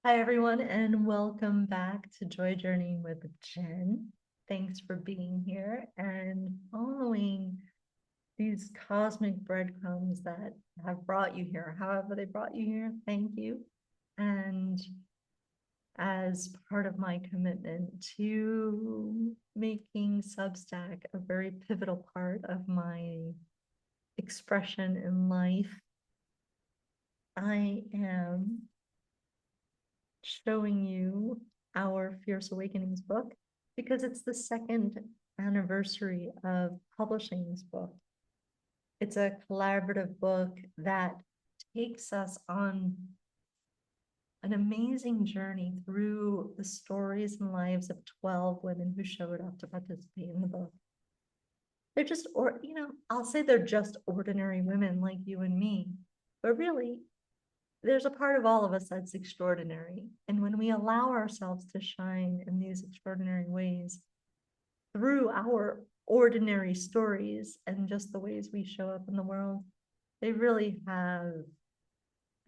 Hi, everyone, and welcome back to Joy Journey with Jen. Thanks for being here and following these cosmic breadcrumbs that have brought you here. However, they brought you here, thank you. And as part of my commitment to making Substack a very pivotal part of my expression in life, I am showing you our Fierce Awakenings book because it's the second anniversary of publishing this book. It's a collaborative book that takes us on an amazing journey through the stories and lives of 12 women who showed up to participate in the book. They're just, I'll say they're just ordinary women like you and me, but really, there's a part of all of us that's extraordinary. And when we allow ourselves to shine in these extraordinary ways through our ordinary stories and just the ways we show up in the world, they really have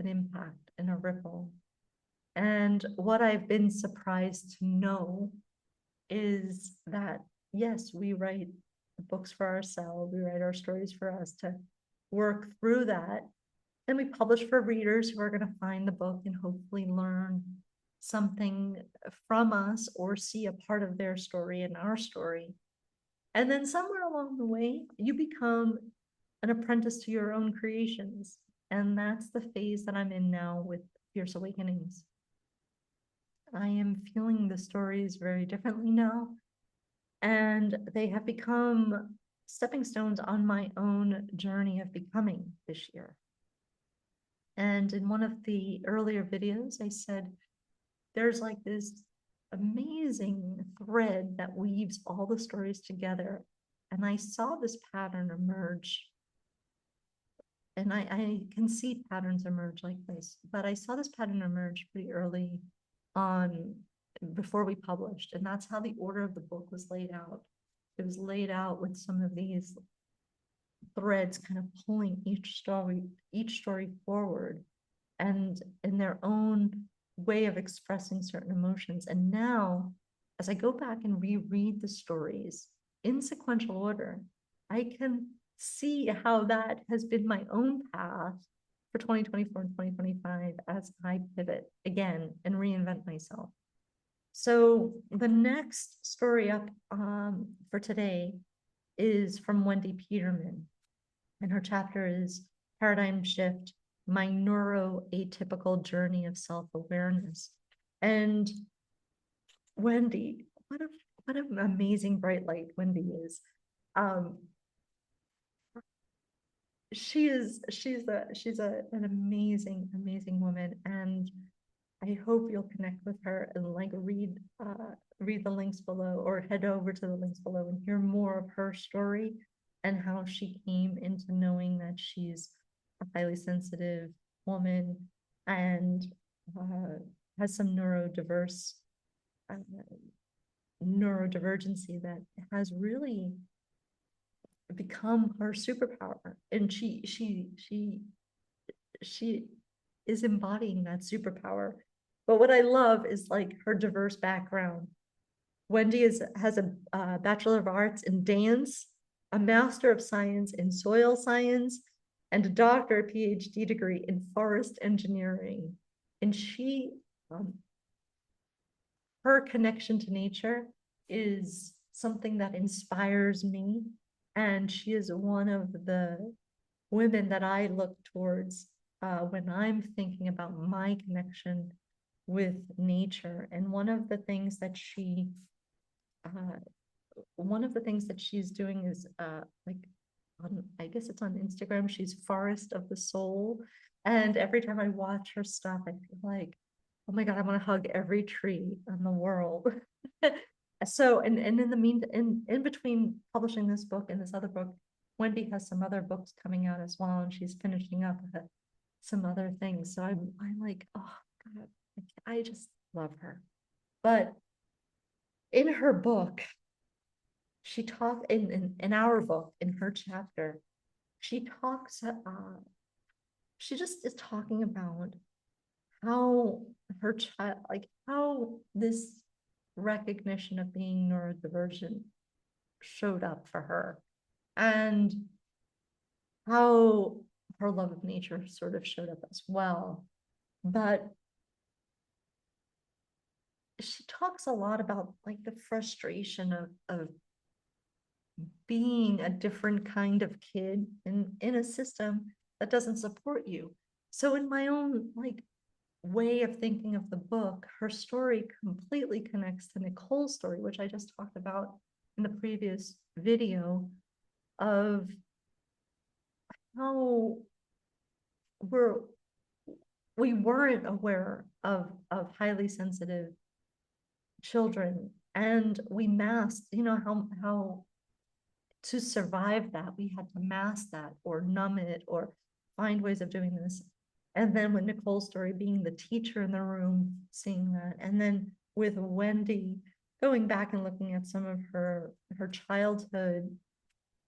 an impact and a ripple. And what I've been surprised to know is that, yes, we write books for ourselves, we write our stories for us to work through that. And we publish for readers who are going to find the book and hopefully learn something from us or see a part of their story in our story. And then somewhere along the way, you become an apprentice to your own creations. And that's the phase that I'm in now with Fierce Awakenings. I am feeling the stories very differently now. And they have become stepping stones on my own journey of becoming this year. And in one of the earlier videos, I said, there's like this amazing thread that weaves all the stories together. And I saw this pattern emerge. And I can see patterns emerge like this, but I saw this pattern emerge pretty early on before we published. And that's how the order of the book was laid out. It was laid out with some of these threads kind of pulling each story forward and in their own way of expressing certain emotions. And now, as I go back and reread the stories in sequential order, I can see how that has been my own path for 2024 and 2025 as I pivot again and reinvent myself. So the next story up for today is from Wendy Peterman. And her chapter is Paradigm Shift, My Neuroatypical Journey of Self-Awareness. And Wendy, what an amazing bright light Wendy is. She's an amazing woman, and I hope you'll connect with her and like read the links below or head over to the links below and hear more of her story and how she came into knowing that she's a highly sensitive woman and has some neurodivergency that has really become her superpower. And she is embodying that superpower. But what I love is like her diverse background. Wendy has a Bachelor of Arts in dance, a Master of Science in soil science, and a doctorate PhD degree in forest engineering. And her connection to nature is something that inspires me. And she is one of the women that I look towards when I'm thinking about my connection with nature. And one of the things that she's doing is I guess it's on Instagram, she's Forest of the Soul. And every time I watch her stuff, I feel like, oh my God, I want to hug every tree in the world. So, and in the in between publishing this book and this other book, Wendy has some other books coming out as well, and she's finishing up some other things. So I'm like, oh God, I just love her. But in her book, she talked in our book, in her chapter, she talks, she just is talking about how her child, like how this recognition of being neurodivergent showed up for her, and how her love of nature sort of showed up as well. But she talks a lot about like the frustration of being a different kind of kid in a system that doesn't support you. So in my own like way of thinking of the book, her story completely connects to Nicole's story, which I just talked about in the previous video, of how we're we weren't aware of highly sensitive children, and we masked, you know, how to survive that we had to mask that or numb it or find ways of doing this. And then with Nicole's story being the teacher in the room, seeing that, and then with Wendy going back and looking at some of her childhood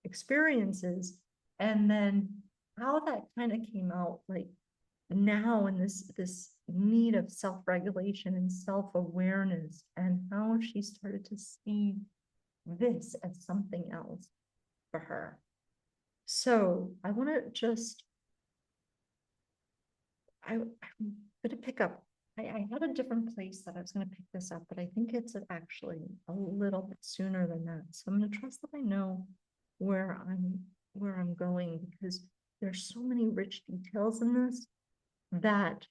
experiences, and then how that kind of came out like now in this need of self-regulation and self-awareness, and how she started to see this as something else for her. So I want to just, I'm going to pick up, I had a different place that I was going to pick this up, but I think it's actually a little bit sooner than that. So I'm going to trust that I know where I'm going, because there's so many rich details in this that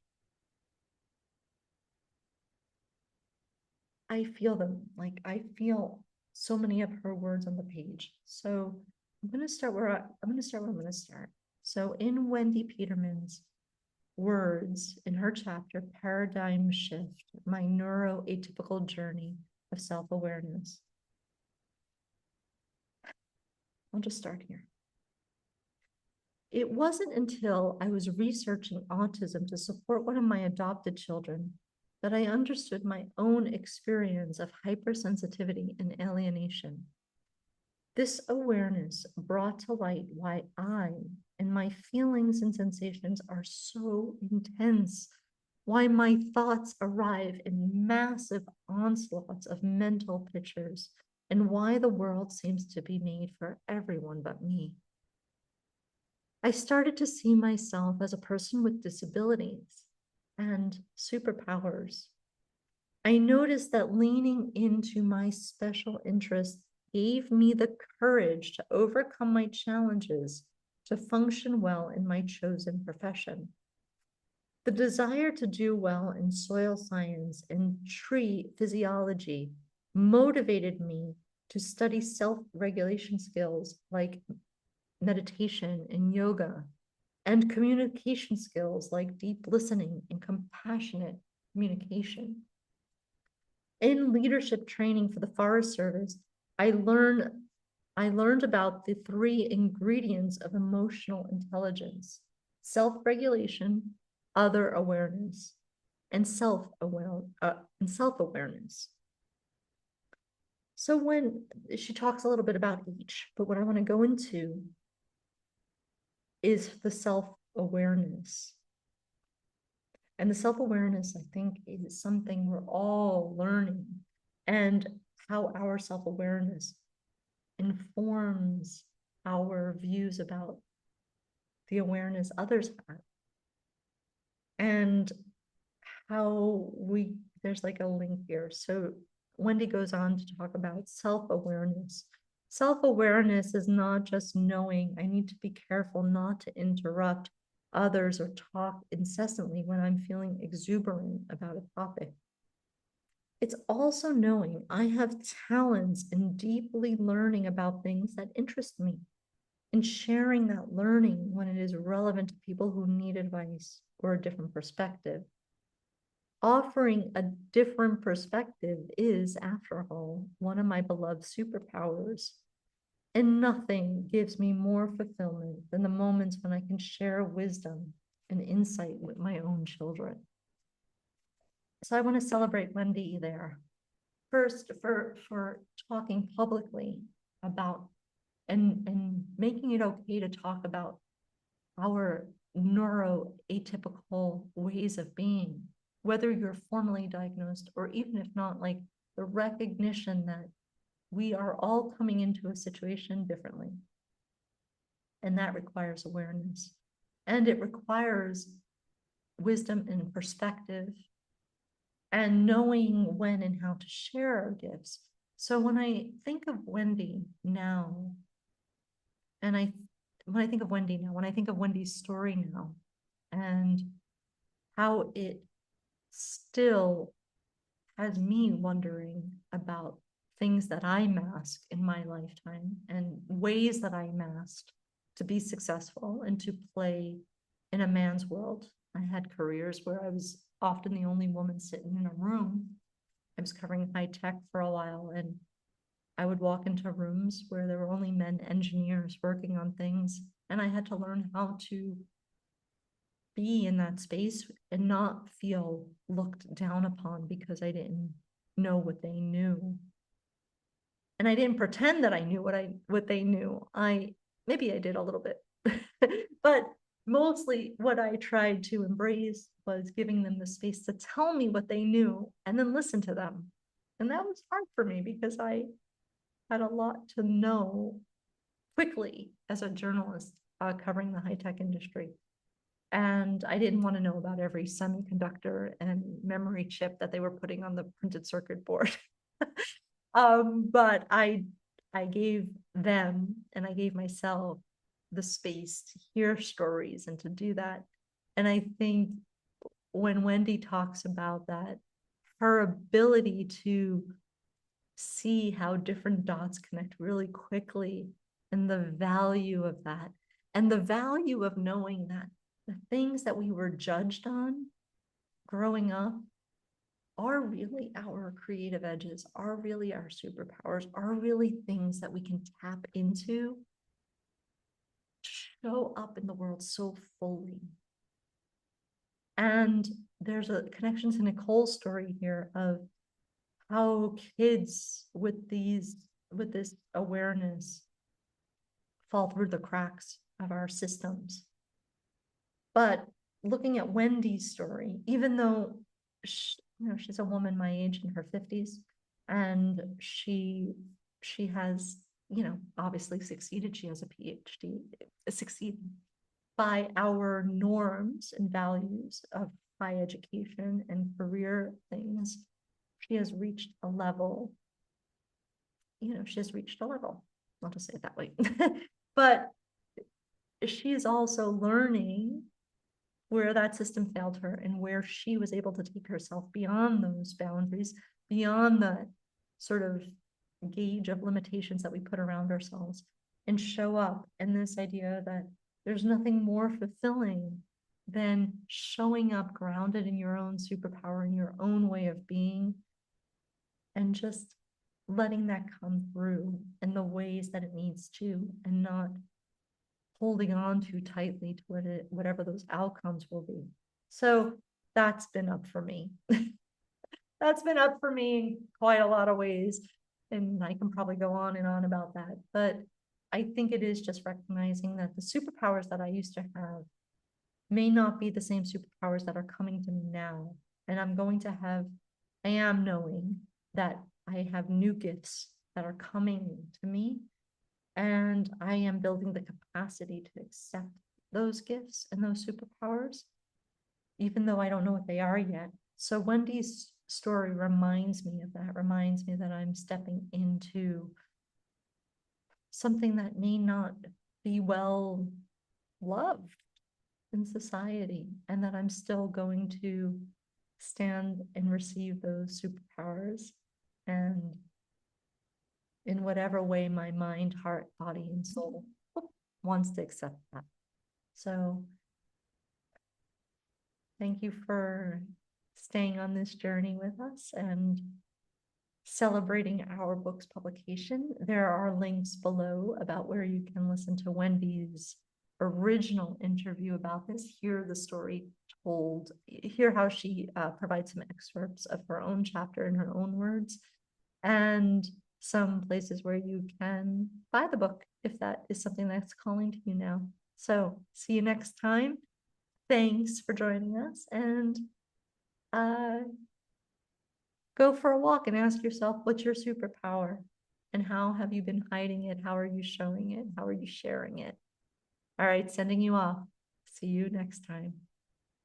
I feel them. Like I feel so many of her words on the page. So I'm going to start where I'm going to start. So in Wendy Peterman's words in her chapter, Paradigm Shift, My Neuroatypical Journey of Self-Awareness. I'll just start here. It wasn't until I was researching autism to support one of my adopted children that I understood my own experience of hypersensitivity and alienation. This awareness brought to light why I and my feelings and sensations are so intense, why my thoughts arrive in massive onslaughts of mental pictures, and why the world seems to be made for everyone but me. I started to see myself as a person with disabilities and superpowers. I noticed that leaning into my special interests gave me the courage to overcome my challenges to function well in my chosen profession. The desire to do well in soil science and tree physiology motivated me to study self-regulation skills like meditation and yoga, and communication skills like deep listening and compassionate communication. In leadership training for the Forest Service, I learned about the 3 ingredients of emotional intelligence: self-regulation, other awareness, and self-awareness. So when she talks a little bit about each, but what I want to go into is the self-awareness. And the self-awareness, I think, is something we're all learning, and how our self-awareness informs our views about the awareness others have. And how there's like a link here. So Wendy goes on to talk about self-awareness. Self-awareness is not just knowing I need to be careful not to interrupt others or talk incessantly when I'm feeling exuberant about a topic. It's also knowing I have talents in deeply learning about things that interest me, and sharing that learning when it is relevant to people who need advice or a different perspective. Offering a different perspective is, after all, one of my beloved superpowers. And nothing gives me more fulfillment than the moments when I can share wisdom and insight with my own children. So I want to celebrate Wendy there. First, for talking publicly about and making it okay to talk about our neuroatypical ways of being, whether you're formally diagnosed or even if not, like the recognition that we are all coming into a situation differently. And that requires awareness. And it requires wisdom and perspective and knowing when and how to share our gifts. So when I think of Wendy now, and when I think of Wendy now, when I think of Wendy's story now, and how it still has me wondering about things that I mask in my lifetime and ways that I masked to be successful and to play in a man's world. I had careers where I was often the only woman sitting in a room. I was covering high tech for a while, and I would walk into rooms where there were only men engineers working on things, and I had to learn how to be in that space and not feel looked down upon because I didn't know what they knew. And I didn't pretend that I knew what they knew. Maybe I did a little bit, but mostly what I tried to embrace was giving them the space to tell me what they knew and then listen to them. And that was hard for me because I had a lot to know quickly as a journalist covering the high-tech industry. And I didn't want to know about every semiconductor and memory chip that they were putting on the printed circuit board. But I gave them and I gave myself the space to hear stories and to do that. And I think when Wendy talks about that, her ability to see how different dots connect really quickly and the value of that, and the value of knowing that the things that we were judged on growing up are really our creative edges, are really our superpowers, are really things that we can tap into, show up in the world so fully. And there's a connection to Nicole's story here of how kids with this awareness fall through the cracks of our systems. But looking at Wendy's story, even though she's a woman my age in her 50s, and she has, obviously succeeded. She has a PhD, succeeded by our norms and values of high education and career things. She has reached a level, I'll just say it that way. But she is also learning where that system failed her and where she was able to take herself beyond those boundaries, beyond the sort of gauge of limitations that we put around ourselves, and show up in this idea that there's nothing more fulfilling than showing up grounded in your own superpower, in your own way of being, and just letting that come through in the ways that it needs to, and not holding on too tightly to whatever those outcomes will be. So that's been up for me. That's been up for me in quite a lot of ways. And I can probably go on and on about that. But I think it is just recognizing that the superpowers that I used to have may not be the same superpowers that are coming to me now. And I am knowing that I have new gifts that are coming to me. And I am building the capacity to accept those gifts and those superpowers, even though I don't know what they are yet. So Wendy's story reminds me of that, reminds me that I'm stepping into something that may not be well loved in society, and that I'm still going to stand and receive those superpowers, and in whatever way my mind, heart, body, and soul wants to accept that. So thank you for staying on this journey with us and celebrating our book's publication. There are links below about where you can listen to Wendy's original interview about this, hear the story told, hear how she provides some excerpts of her own chapter in her own words, and some places where you can buy the book if that is something that's calling to you now. So see you next time. thanks for joining us, and go for a walk and ask yourself, what's your superpower? And how have you been hiding it? How are you showing it? How are you sharing it? All right, sending you off. See you next time.